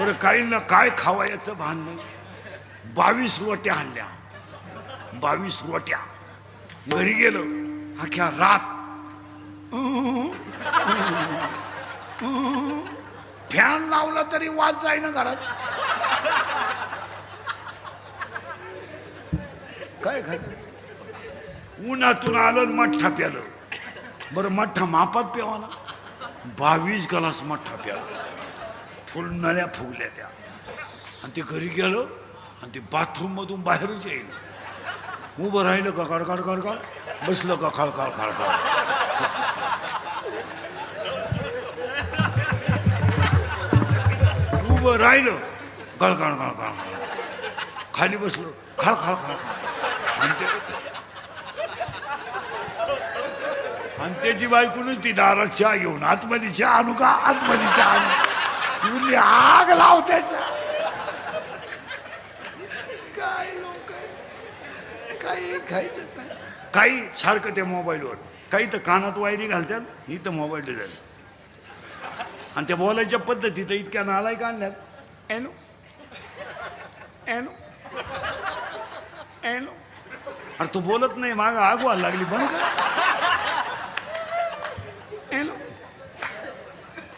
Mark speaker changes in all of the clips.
Speaker 1: बरं काहींना काय खावायचं भान नाही. 22 रोट्या आणल्या, 22 रोट्या. घरी गेलो, अख्ख्या रात फॅन लावला तरी वाज जाईना घरात. काय खाय उन्हातून आलं मठ्ठा प्यालं. बरं मठ्ठा मापात प्यावाना, 22 ग्लास मठ्ठा प्यालं. फुल नळ्या फुगल्या त्या. आणि ते घरी गेलो आणि ते बाथरूम मधून बाहेरच येईल. उभं राहिलं का खडखड खडखड, बसलं का खळखळ खळखळ. उभं राहिलं गळगळ गळगळ, खाली बसलो खळखळ खळखळ. आणि त्याची बायकोनच ती दारात चहा घेऊन आतमध्ये चहा आणू का, आतमध्ये चहा आणू, तुझी आग लाव त्याचा. काय लोक काही खायचं नाही. काही सारखं त्या मोबाईलवर, काही तर कानात वायरी घालतात, इथं मोबाईल देतात. आणि त्या बोलायच्या पद्धती तर इतक्या नालायक आणल्यात. एनो एनो एनो. अरे तू बोलत नाही, माग आग व्हायला लागली, बंद कर. एनो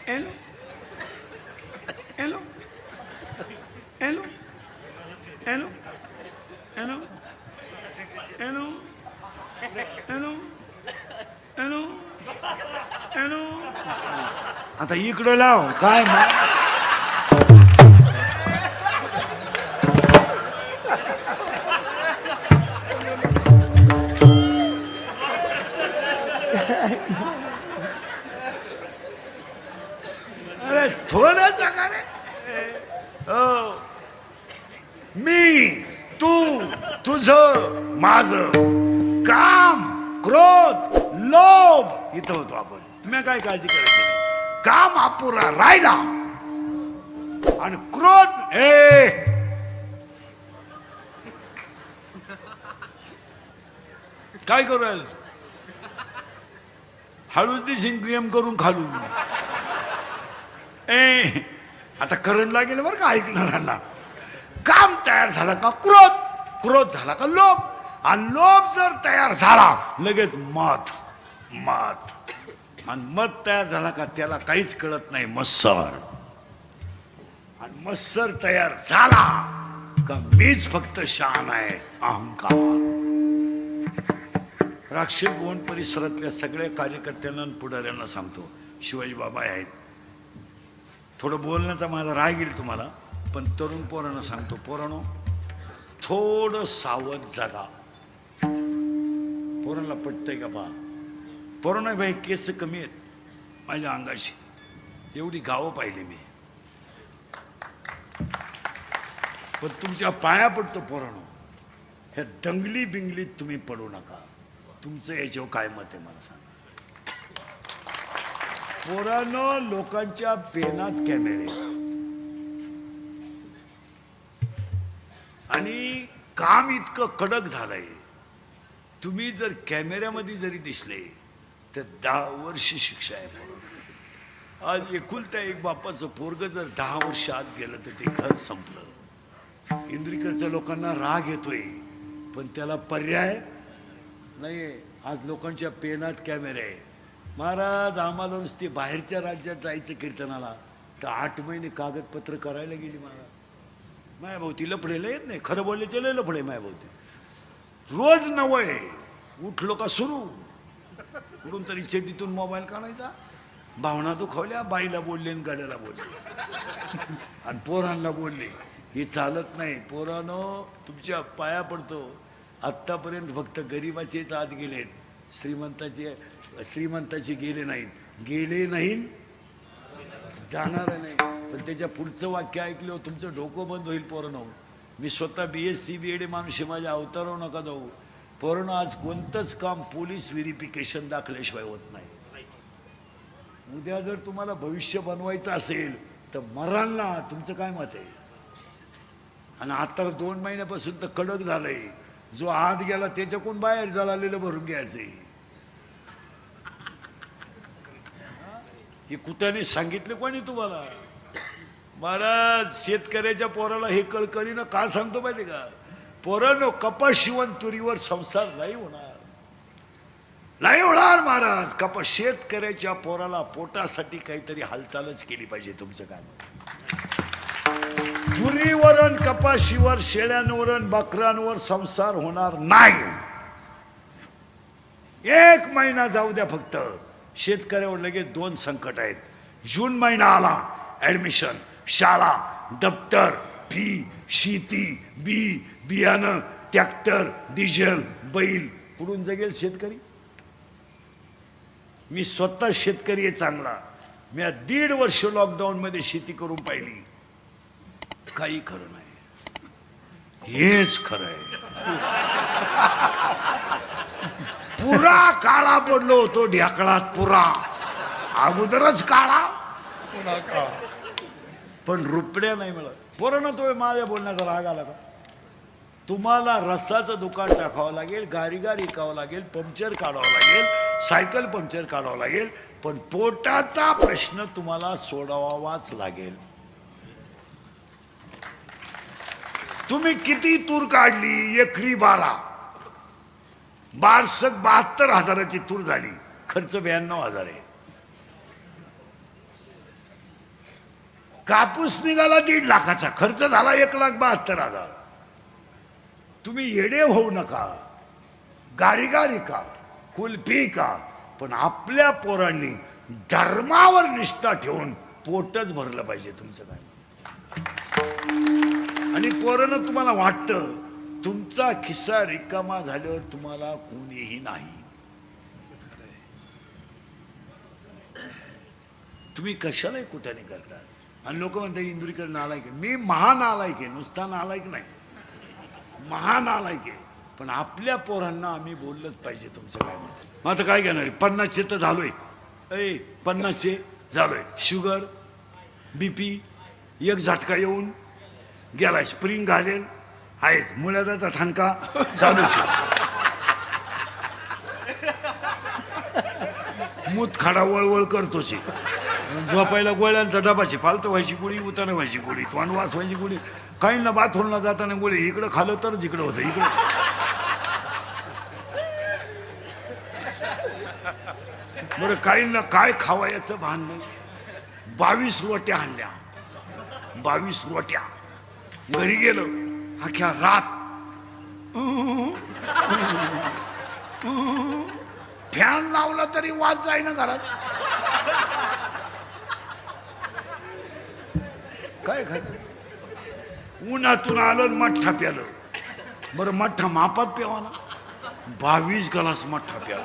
Speaker 1: एनो एनो एनो एनो एनो एनो एनो एनो एनो. आता इकडं लाव काय अरे थोडं जगा रे. मी तू तुझं माझं काम क्रोध लोभ इथं होतो आपण. तुम्ही काय काळजी करायची नाही. काम अपुरा राहिला आणि क्रोध काय करू राहिल. हळूच दिशीन गेम करून खालू. आता करण लागेल बरं का ऐकणाऱ्यांना. काम तयार झाला का क्रोध, क्रोध झाला का लोभ, आणि लोभ जर तयार झाला लगेच मत, मत, आणि मत तयार झाला का त्याला काहीच कळत नाही, मत्सर. आणि मत्सर तयार झाला का मीच फक्त शहाणा आहे, अहंकार. राक्षस गोंड परिसरातल्या सगळ्या कार्यकर्त्यांना पुढाऱ्यांना सांगतो, शिवाजी बाबा आहेत. थोडं बोलण्याचा माझा राग येईल तुम्हाला, पण तरुण पोरांना सांगतो, पोरांनो थोडं सावध जगा. पोरांना पटतंय का पहा. पोरांना भाई केस कमी आहेत माझ्या अंगाशी, एवढी गावं पाहिली मी. पण तुमच्या पाया पडतो पोरांनो, ह्या दंगली बिंगलीत तुम्ही पडू नका. तुमचं याच्यावर काय मत आहे मला सांगा. पोरांनो लोकांच्या पेनात कॅमेरे आणि काम इतकं कडक झालंय. तुम्ही जर कॅमेऱ्यामध्ये जरी दिसले तर 10 वर्ष शिक्षा आहे. आज एकुलता एक बापाचं पोरग जर 10 वर्ष आत गेलं तर ते घर संपलं. इंद्रिकडच्या लोकांना राग येतोय पण त्याला पर्याय नाही. आज लोकांच्या पेनात कॅमेरे आहे. महाराज आम्हाला नुसते बाहेरच्या राज्यात जायचं कीर्तनाला तर 8 महिने कागदपत्र करायला गेली महाराज. मायाभोवती लफडेला येत नाही, खरं बोलले लय लफडे मायाभोवती. रोज नवय उठलो का सुरू, कुठून तरी चेटीतून मोबाईल काढायचा, भावना दुखवल्या, बाईला बोलले आणि गाड्याला बोलले आणि पोरांना बोलले. हे चालत नाही. पोरांनो तुमच्या पाया पडतो. आत्तापर्यंत फक्त गरिबाचेच आत गेलेत, श्रीमंताचे गेले नाहीत. गेले नाहीत जाणार नाही. पण त्याच्या पुढचं वाक्य ऐकलं तुमचं डोकं बंद होईल. पोरांनो मी स्वतः BSc BEd माणूस, माझ्या अवतारावर नका जाऊ. पोरांनो आज कोणतंच काम पोलीस व्हेरिफिकेशन दाखल्याशिवाय होत नाही. उद्या जर तुम्हाला भविष्य बनवायचं असेल तर मराल ना. तुमचं काय मत आहे. आणि आता 2 महिन्यापासून तर कडक झालंय. जो आत गेला त्याच्याकडून बाहेर जळालेलं भरून घ्यायचंय. हे कुत्याने सांगितलं कोणी तुम्हाला. महाराज शेतकऱ्याच्या पोराला हे कळकळीनं का सांगतो माहिती का? पोरांनो, कपास शिवण तुरीवर संसार नाही होणार, नाही होणार महाराज. कपास शेतकऱ्याच्या पोराला पोटासाठी काहीतरी हालचालच केली पाहिजे. तुमचं काम तुरीवरण कपाशीवर शेळ्यांवर बकरांवर संसार होणार नाही. 1 महिना जाऊ द्या फक्त. शेतकऱ्यावर लगेच 2 संकट आहेत. जून महिना आला, ऍडमिशन, शाळा, दप्तर, फी, शेती, बियाणं, ट्रॅक्टर, डिझेल, बैल. कुठून जगेल शेतकरी? मी स्वतः शेतकरी आहे चांगला. मी 1.5 वर्ष लॉकडाऊन मध्ये शेती करून पाहिली. काही खरं नाही, हेच खरं आहे. पुरा काळा पडलो होतो ढेकळात, पुरा अगोदरच काळा, पण रुपड्या नाही मिळत. पोरांनो, तो माझ्या बोलण्याचा राग आला का? तुम्हाला रस्त्याचं दुकान टाकावं लागेल, गारीगार विकावं लागेल, पंक्चर काढावं लागेल, सायकल पंक्चर काढावं लागेल, पण पोटाचा प्रश्न तुम्हाला सोडवावाच लागेल. तुम्ही किती तूर काढली? एकरी 12 बारसक 72,000ची तूर झाली. खर्च 92,000 आहे. कापूस निघाला 1.5 लाखाचा, खर्च झाला 1,72,000. तुम्ही येडे होऊ नका. गारीगारी का, कुल्फी का, पण आपल्या पोरांनी धर्मावर निष्ठा ठेवून पोटच भरलं पाहिजे तुमचं काय. आणि पोरांना तुम्हाला वाटतं तुमचा खिस्सा रिकामा झाल्यावर तुम्हाला कोणीही नाही. तुम्ही कशाला कुठे करता? आणि लोक म्हणतात इंदुरीकर नालायक आहे. मी महानालायक आहे, नुसता नालायक नाही, महानालायक आहे. पण आपल्या पोरांना आम्ही बोललंच पाहिजे. तुमचं काय म्हणत? मग आता काय घेणार? 50चे तर झालोय. 50चे झालोय. शुगर, BP एक झटका येऊन गेला. स्प्रिंग घालेल आहेच, मुळ्याचा ठणका चालूच. मूत खाडा वळवळ करतोच. झोपायला गोळ्यांचा डबाची फालतं व्हायची गोळी, उताना व्हायची गोळी, तोंड वास व्हायची गोळी, काही ना बाथरूमला जाताना गोळी. इकडं खालं तर जिकडं होतं इकडं. बरं, काही ना काय खावायचं भान नाही. 22 रोट्या आणल्या, 22 रोट्या. घरी गेलो, अख्ख्या रात फॅन लावला तरी वाज जाईना घरात. काय खाय? उन्हातून आलं, मठ्ठा प्यालं. बरं, मठ्ठा मापात प्यावा ना. 22 ग्लास मठ्ठा प्यालं,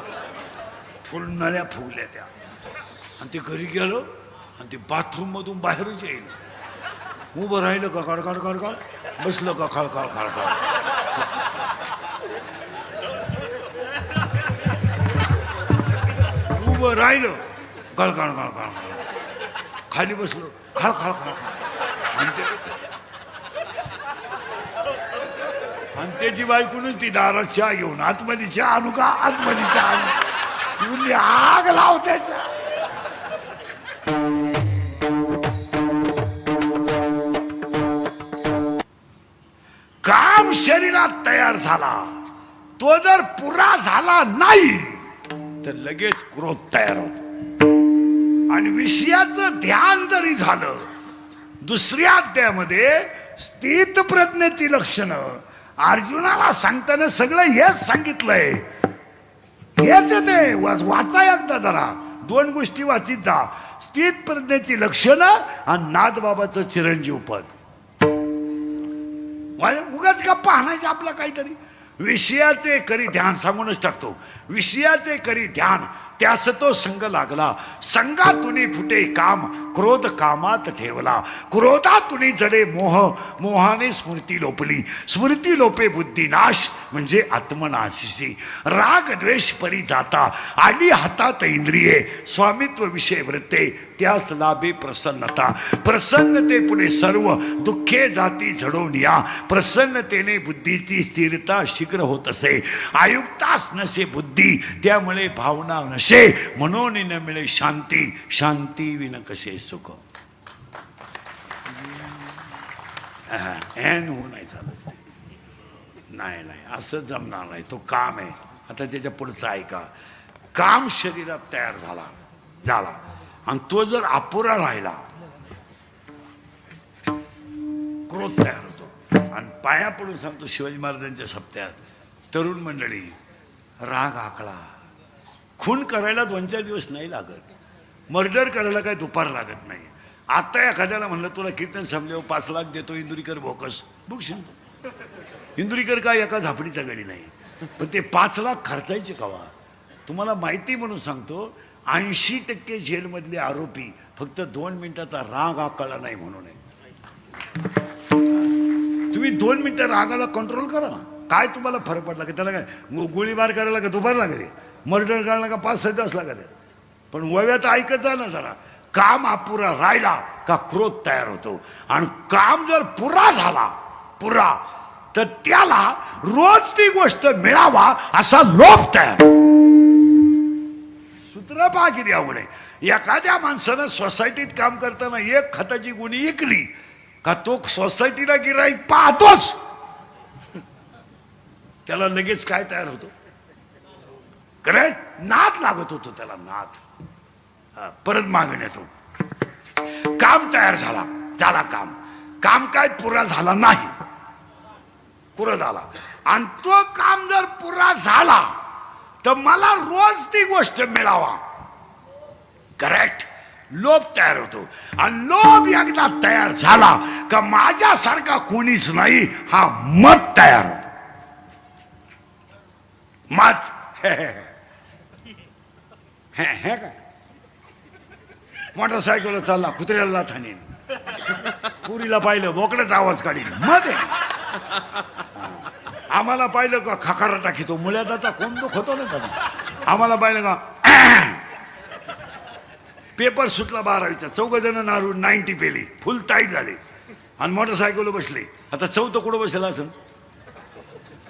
Speaker 1: फुल नळ्या फुगल्या त्या. आणि ते घरी गेलो आणि ते बाथरूम मधून बाहेरच येईल. उभं राहिलं का खडखड खडखड, बसलं का खळखळ खळखळ. उभं राहिलं खळखळ खळखळ, खाली बसलो खळखळ खळखळ. आणि त्याची बायकोनच ती दारात चहा घेऊन, आतमध्ये चहा आणू का, आतमध्ये चहा आणू, आग लाव त्याचा. काम शरीरात तयार झाला, तो जर पुरा झाला नाही तर लगेच क्रोध तयार होतो. आणि विषयाचं ध्यान जरी झालं, दुसऱ्या अध्यायामध्ये स्थित प्रज्ञेची लक्षणं अर्जुनाला सांगताना सगळं हेच सांगितलंय. हेच ते वाचा एकदा जरा, 2 गोष्टी वाचित जा. स्थित प्रज्ञेची लक्षणं आणि नाथबाबाचं चिरंजीव पद. उगाच गप्पा आणायचं आपला काहीतरी. विषयाचे करी ध्यान सांगूनच टाकतो. विषयाचे करी ध्यान, त्यास तो संग लागला. संगातुनी फुटे काम, क्रोध कामात ठेवला. क्रोधातुनी जडे मोह, मोहाने स्मृती लोपली. स्मृती लोपे बुद्धिनाश, म्हणजे आत्मनाशिसी. राग द्वेष परी जाता, आली हातात इंद्रिये. स्वामित्व विषय वृत्ते, त्यास लाभे प्रसन्नता. प्रसन्नते पुढे सर्व दुःखे जाती झडून या. प्रसन्नतेने बुद्धीची स्थिरता शीघ्र होत असे. आयुक्तास नसे बुद्धी, त्यामुळे भावना नसे. म्हणून न मिळे शांती, शांती विन कसे सुख. एन होऊ नाही चालत. नाही नाही असं जमणार नाही. तो काम आहे. आता त्याच्या पुढचं ऐका. काम शरीरात तयार झाला आणि तो जर अपुरा राहिला क्रोध तयार होतो. आणि पाया पडून सांगतो शिवाजी महाराजांच्या सप्त्यात तरुण मंडळी राग आकळा. खून करायला 2-4 दिवस नाही लागत. मर्डर करायला काय दुपार लागत नाही. आता एखाद्याला म्हणलं तुला कीर्तन समजावं 5 लाख देतो इंदुरीकर भोकस बुकशील. इंदुरीकर काय एका झापडीचा गडी नाही. पण ते 5 लाख खर्चायचे कवा. तुम्हाला माहिती म्हणून सांगतो 80% जेलमधले आरोपी फक्त 2 मिनिटाचा राग आकळला नाही म्हणून आहे. तुम्ही 2 मिनिटं रागाला कंट्रोल करा ना. काय तुम्हाला फरक पडला की त्याला काय गोळीबार करायला का दुपार लागते. मर्डर करायला का 5-6 तास लागते. पण वव्यात ऐकत जा ना जरा. काम अपुरा राहिला का क्रोध तयार होतो. आणि काम जर पुरा झाला तर त्याला रोज ती गोष्ट मिळावा असा लोभ तयार. सूत्र पहा किती अवघड आहे. एखाद्या माणसानं सोसायटीत काम करताना 1 खताची गुणी विकली का तो सोसायटीला गिराईक पाहतोच. त्याला लगेच काय तयार होतो. करेक्ट नाद लागत होतो त्याला. नाद परत मागून येतो. काम तयार झाला काम काय पुरा झाला नाही. पुरा झाला आणि तो काम जर पुरा झाला तर मला रोज ती गोष्ट मिळावा. करेक्ट लोभ तयार होतो. आणि लोभ एकदा तयार झाला का माझ्यासारखा कोणीच नाही हा मत तयार होतो. मत हे काय मोटरसायकल चालला कुत्र्याला थानीन पुरीला पाहिलं बोकडाच आवाज काढीन मत आहे. आम्हाला पाहिलं का खकारा टाकीतो मुळ्याचा कोण दुख होतो ना त्याला. आम्हाला पाहिलं का पेपर सुटला 12वीचा 4 जण नारू 90 पेली फुल टाईट झाले आणि मोटरसायकल बसले. आता 4थं कुठं बसला असं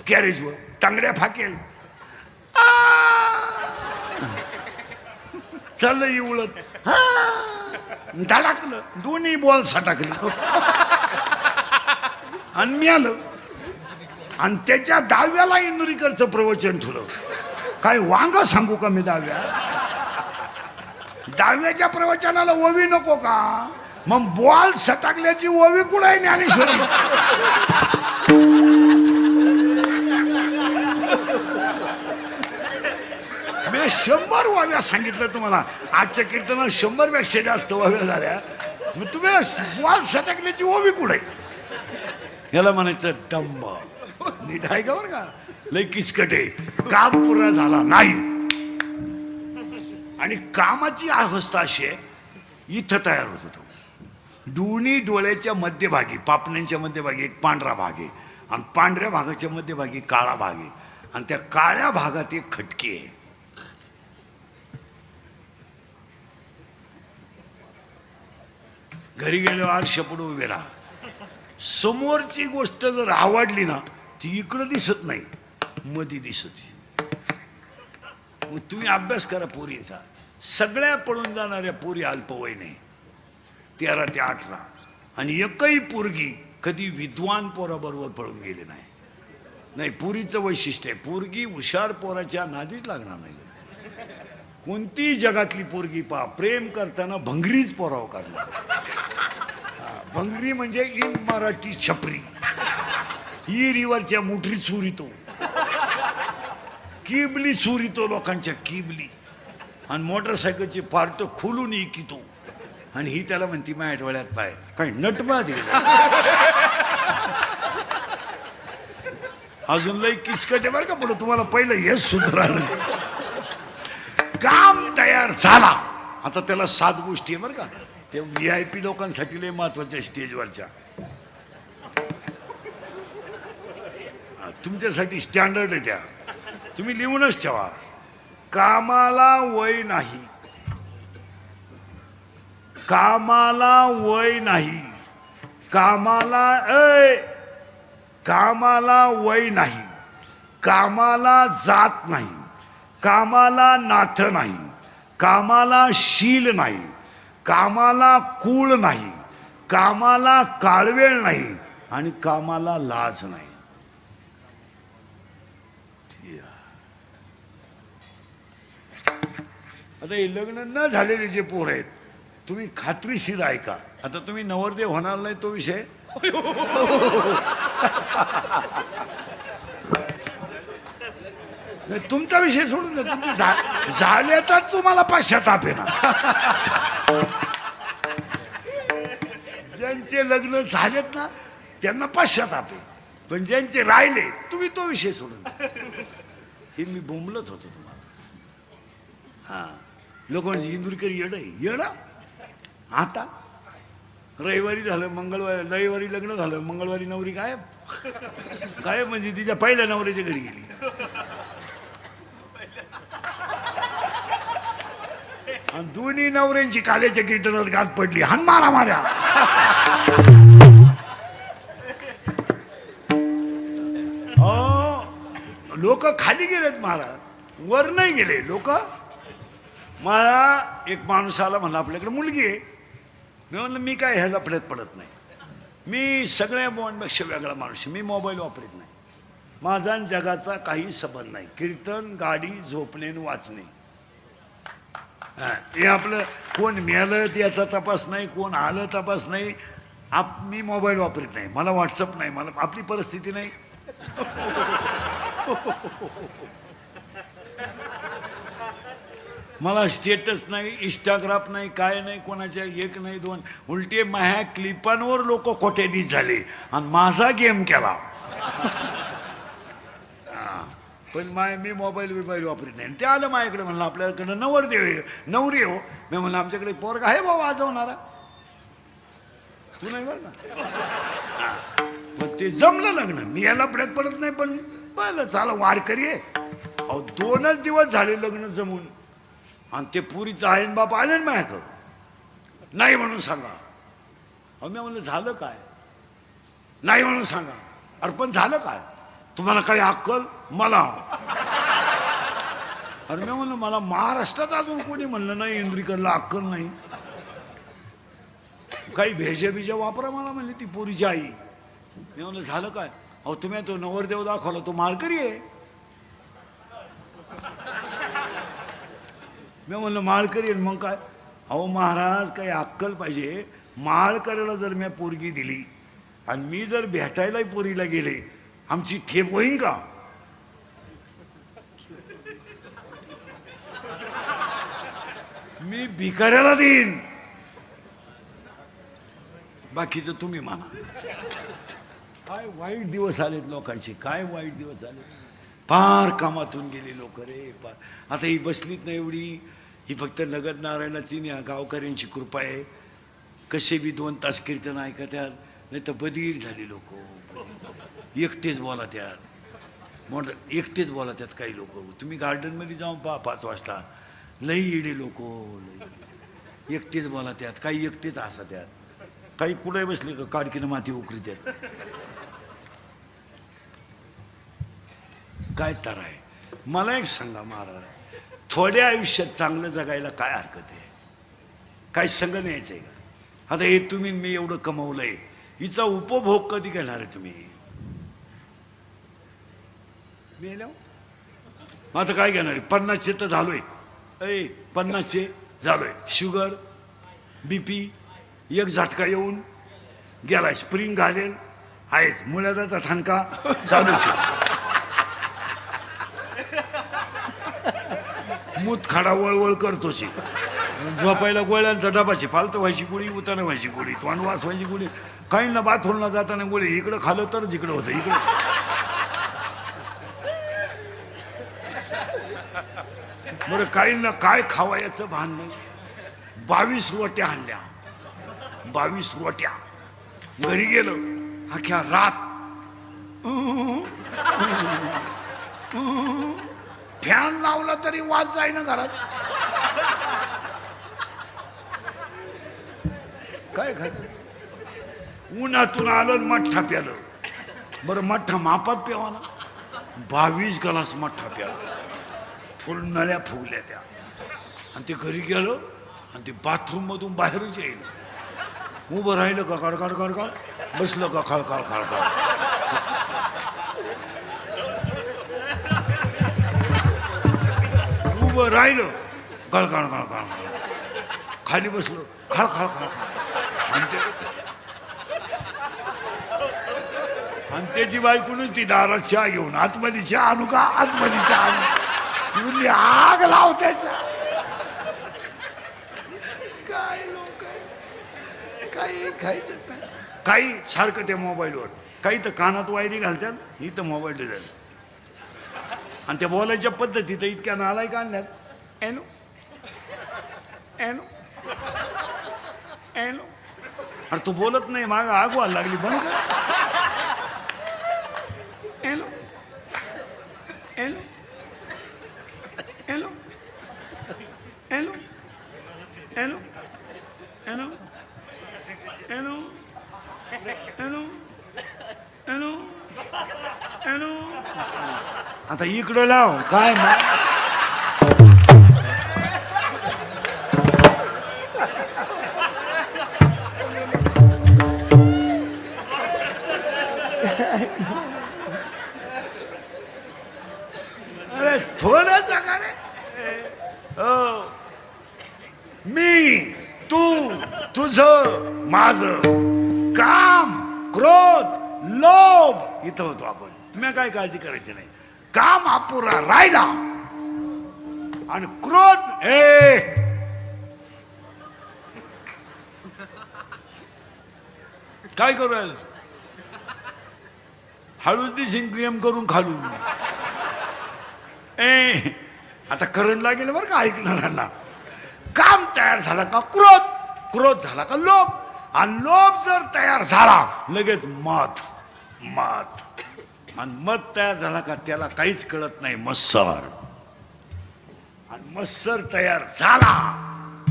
Speaker 1: कॅरेजवर तांगड्या फाकेल चाललं उलट धडकलं. दोन्ही बॉल सटाकले आणि मी आलं. आणि त्याच्या 10व्याला इंदुरीकरचं प्रवचन ठेवलं. काय वांग सांगू का मी 10व्याच्या प्रवचनाला ओवी नको का. मग बॉल सटाकल्याची ओवी कुठं आहे ज्ञानेश्वरी. मी 100 वाव्या सांगितलं तुम्हाला. आजच्या कीर्तनात 100 पेक्षा जास्त वाव्या झाल्या. मग तुम्ही बॉल सटाकल्याची ओवी कुठे. याला म्हणायचं दंभ. नीट आहे का बरं का. लय किचकट आहे. काम पुरा झाला नाही. आणि कामाची अवस्था अशी आहे इथं तयार होतो तो. दोन्ही डोळ्याच्या मध्यभागी पापण्यांच्या मध्यभागी एक पांढरा भाग आहे आणि पांढऱ्या भागाच्या मध्यभागी काळा भाग आहे आणि त्या काळ्या भागात एक खटकी आहे. घरी गेलो आरशापुढे उभे राहा. समोरची गोष्ट जर आवडली ना ती इकडं दिसत नाही मध्ये दिसत. मग तुम्ही अभ्यास करा पोरीचा. सगळ्या पळून जाणाऱ्या पोरी अल्पवय नाही 13 ते 18 आणि एकही पोरगी कधी विद्वान पोराबरोबर पळून गेले नाही. पोरीचं वैशिष्ट्य आहे पोरगी हुशार पोराच्या नादीच लागणार नाही. कोणती जगातली पोरगी पहा प्रेम करताना भंगरीच पोराव करणार. भंगरी म्हणजे इन मराठी छपरी. ही रिवरच्या मोठरी चुरितो किबली चुरितो लोकांच्या किबली आणि मोटरसायकलचे पार्ट खोलून इकितो आणि ही त्याला म्हणती माझ्या डोळ्यात पाय काय नटमा दे. अजून लई किचकटे बरं का पुढे तुम्हाला पहिलं हेच सूत्र आलं. काम तयार झाला आता त्याला 7 गोष्टी आहे बरं का. ते VIP लोकांसाठी लय महत्वाच्या स्टेजवरच्या. तुमच्यासाठी स्टँडर्ड आहे त्या. तुम्ही लिहूनच ठेवा. कामाला वय नाही. कामाला वय नाही. कामाला वय नाही. कामाला जात नाही. कामाला नाथ नाही. कामाला शील नाही. कामाला कूळ नाही. कामाला काळवेळ नाही आणि कामाला लाज नाही. आता हे लग्न न झालेले जे पोर आहेत, तुम्ही खात्रीशीर ऐका. आता तुम्ही नवरदेव होणार नाही तो विषय. नाही, तुमचा विषय सोडून द्या. तुम्ही झाल्याचाच तुम्हाला पश्चाताप आहे ना. ज्यांचे लग्न झालेत ना त्यांना पश्चाताप आहे, पण ज्यांचे राहिले तुम्ही तो विषय सोडून द्या. हे मी बोंबलत होतो तुम्हाला. हा, लोक म्हणजे इंदुरकर येड आहे. येड आता रविवारी झालं, मंगळवारी रविवारी लग्न झालं, मंगळवारी नवरी गायब. गायब म्हणजे तिच्या पहिल्या नवऱ्याच्या घरी गेली. आणि दोन्ही नवऱ्यांची काल्याच्या कीर्तनात गाठ पडली. हनमारा माऱ्या. लोक खाली गेलेत महाराज, वर नाही गेले लोक. मला एक माणूस आला म्हणला आपल्याकडे मुलगी आहे. मी म्हणलं मी काय ह्याला पडत नाही. मी सगळ्या मोबाईलपेक्षा वेगळा माणूस. मी मोबाईल वापरत नाही. माझा जगाचा काही संबंध नाही. कीर्तन, गाडी, झोपणे, वाचणे, हे आपलं. कोण मेलं त्याचा तपास नाही, कोण आलं तपास नाही. मी मोबाईल वापरत नाही. मला व्हॉट्सअप नाही, मला आपली परिस्थिती नाही. मला स्टेटस नाही, इंस्टाग्राम नाही, काय नाही, कोणाच्या एक नाही दोन. उलटे माझ्या क्लिपांवर लोक कोट्याधीश झाले आणि माझा गेम केला. पण मी मोबाईल वापरत नाही. ते आलं माझ्याकडे, म्हणलं आपल्याकडे नवरदेव नवरी हो. मी म्हणलं आमच्याकडे पोरगा आहे भाऊ वाजवणारा, तू नाही बरं ना. मग ते जमलं लग्न. मी याला पडत नाही, पण बरं चाला वारकरी आहे. अहो 2च दिवस झाले लग्न जमून, आणि ते पुरीचं आईन बाप आले ना माझ्याकडं. नाही म्हणून सांगा. अहो मी म्हणलं झालं काय? नाही म्हणून सांगा. अरे पण झालं काय? तुम्हाला काही अक्कल? मला. अरे मी म्हणलं मला महाराष्ट्रात अजून कोणी म्हणलं नाही इंद्रिकरला अक्कल नाही. काही भेजा वापरा मला म्हणले ती पोरीची आई. मी म्हणलं झालं काय? अहो तुम्ही तो नवरदेव दाखवला, तो माळकरी आहे. मी म्हणलं माळकरी आहे मग काय? अहो महाराज काही अक्कल पाहिजे. माळकरीला जर मी पोरगी दिली आणि मी जर भेटायलाही पोरीला गेले, आमची ठेप होईन का? मी भिकाऱ्याला देईन. बाकीचं तुम्ही माना. काय वाईट दिवस आलेत लोकांचे, काय वाईट दिवस आले. फार कामातून गेले लोक रे फार. आता ही बसलीत ना एवढी, ही फक्त नगद नारायणाची गावकऱ्यांची कृपा आहे. कसे बी 2 तास कीर्तन ऐकत्यात, नाही तर बधीर झाली लोक. एकटेच बोला त्यात, एकटेच बोला त्यात काही लोक. तुम्ही गार्डनमध्ये जाऊन पहा 5 वाजता, लई येडे लोक. एकटेच बोला त्यात, काही एकटेच हसा त्यात, काही कुठे बसले का काडकीनं माती उकरी त्यात. काय तर आहे. मला एक सांगा महाराज, थोड्या आयुष्यात चांगलं जगायला काय हरकत आहे? काय संग न्यायचंय का? आता हे तुम्ही मी एवढं कमवलंय, हिचा उपभोग कधी घेणार आहे तुम्ही? आता काय घेणार आहे? 50चे तर झालोय. 50चे झालोय. शुगर BP एक झटका येऊन गेलाय. स्प्रिंग घालेल आहेच. मुळ्याचा ठणका चालूच आहे. मूत खाडा वळवळ करतोच. झोपायला गोळ्यांचा डबाची, फालतं व्हायची गोळी, उताना व्हायची गोळी, तोंडवास व्हायची गोळी. काहींना बाथरूमला जाताना गोळी इकडं खालं तर जिकडं होतं इकडं. बरं काहींना काय खावायचं भान नाही. 22 रोट्या आणल्या, 22 रोट्या. घरी गेलो, अख्ख्या रात फॅन लावला तरी वाज जाईना घरात. काय खात? उन्हातून आलं मठ्ठा प्यालं. बरं मठ्ठा मापात प्यावा ना. 22 ग्लास मठ्ठा प्यालं. फुल नळ्या फुगल्या त्या. आणि ते घरी गेलो आणि ते बाथरूम मधून बाहेरच येईल. उभं राहिलं का कडकाड कडकाड बसलो का खळखळ खळखळ. उभं राहिलो खळखळ खळखळ. खाली बसलो खळखळ खळखळ. आणि त्याची बायकोनच ती दारात चहा घेऊन आतमध्ये चहा आणू का, आतमध्ये चहा आणू. तुझी आग लाव त्याचा. काय लोक काही खायचं नाही. काही सारखं त्या मोबाईलवर, काही तर कानात वायरी घालतात, इथं मोबाईल देतात. आणि त्या बोलायच्या पद्धती तर इतक्या नालाय का आणल्यात. एनो एनो एनो. अरे तू बोलत नाही, माग आग व्हायला लागली, बंद कर. एलो एलो एलो एलो एलो एलो एलो एलो एलो एलो. आता इकडं लाव काय मा. अरे थोडं जागा रे. मी तू तुझं माझं काम क्रोध लोभ इथं होतो आपण. तुम्ही काय काळजी करायची नाही. काम अपुरा राहिला आणि क्रोध काय करू राहिल. हळूदी सिंक्रियम करून खालून. आता करंट लागेल बरं का ऐकणाऱ्यांना. काम तयार झाला का क्रोध, क्रोध झाला का लोभ, आणि लोभ जर तयार झाला लगेच मत मत, आणि मत तयार झाला का त्याला काहीच कळत नाही मत्सर. आणि मत्सर तयार झाला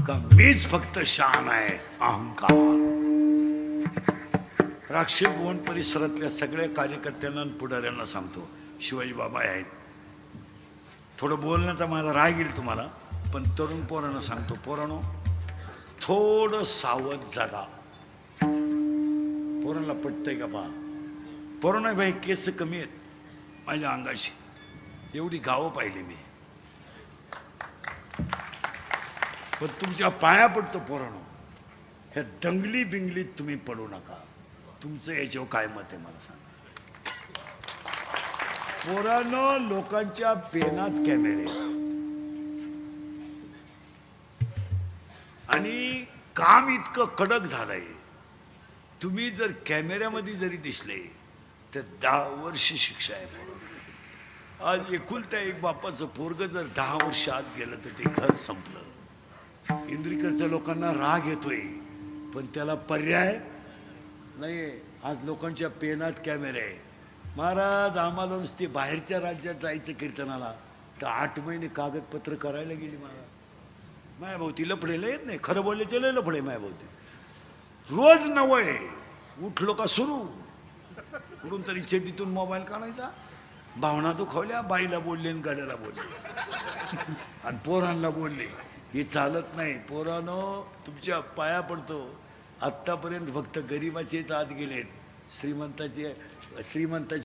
Speaker 1: का मीच फक्त शहाणा आहे अहंकार. राक्षस भुवन परिसरातल्या सगळ्या कार्यकर्त्यांना आणि पुढाऱ्यांना सांगतो, शिवाजी बाबा आहेत. थोडं बोलण्याचा माझा राग येईल तुम्हाला, पण तरुण पोरांना सांगतो, पोरांनो थोडं सावध जागा. पोरांना पटतंय का पहा. पोरांना भाई केस कमी आहेत माझ्या अंगाशी, एवढी गावं पाहिली मी. पण तुमच्या पाया पडतो पोरांनो, ह्या दंगली बिंगलीत तुम्ही पडू नका. तुमचं याच्यावर काय मत आहे मला सांगा. पोरांनो लोकांच्या पेनात कॅमेरे आणि काम इतकं कडक झालंय. तुम्ही जर कॅमेऱ्यामध्ये जरी दिसले तर 10 वर्ष शिक्षा आहे. आज एकुलता एक बापाचं पोरग जर 10 वर्ष आत गेलं तर ते घर संपलं. इंद्रिकडच्या लोकांना राग येतोय, पण त्याला पर्याय नाही. आज लोकांच्या पेनात कॅमेरे आहे. महाराज आम्हाला नुसते बाहेरच्या राज्यात जायचं कीर्तनाला तर 8 महिने कागदपत्र करायला गेली. मायाभोवती लफडेला येत नाही. खरं बोलले लय लफडे मायाभोवती. रोज नवय उठलो का सुरू, कुठून तरी चेटीतून मोबाईल काढायचा, भावना दुखावल्या, बाईला बोलले आणि गाड्याला बोलले आणि पोरांना बोलले. हे चालत नाही. पोरांनो तुमच्या पाया पडतो. आत्तापर्यंत फक्त गरिबाचेच आत गेलेत, श्रीमंताचे